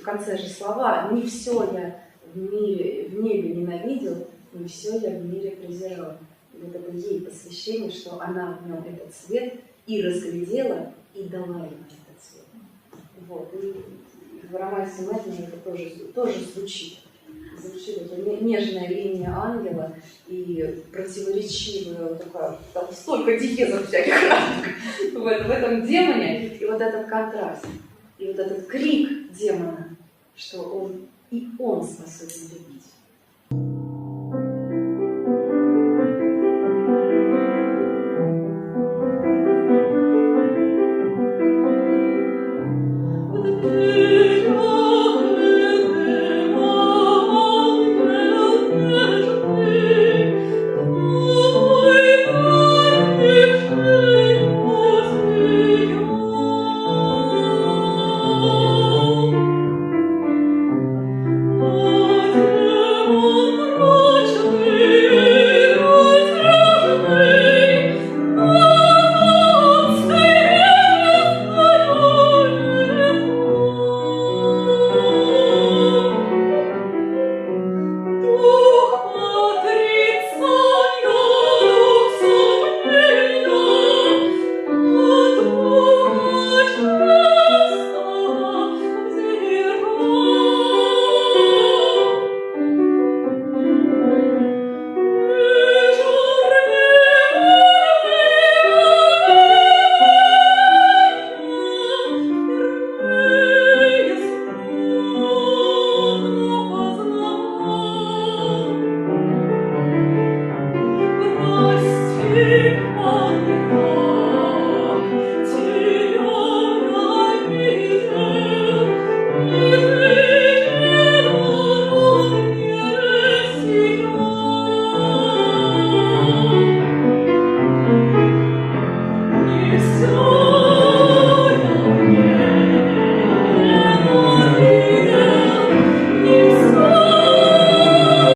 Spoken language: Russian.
конце же слова: не все я в небе ненавидел, не все я в мире презирал. И вот это ей посвящение, что она в нем этот цвет и разглядела, и дала ему этот цвет. Вот. И в романсе Мэтнера это тоже звучит. Звучит эта нежная линия ангела и противоречивая такая, там столько диезов всяких разных в этом демоне, и вот этот контраст, и вот этот крик демона, что он способен любить.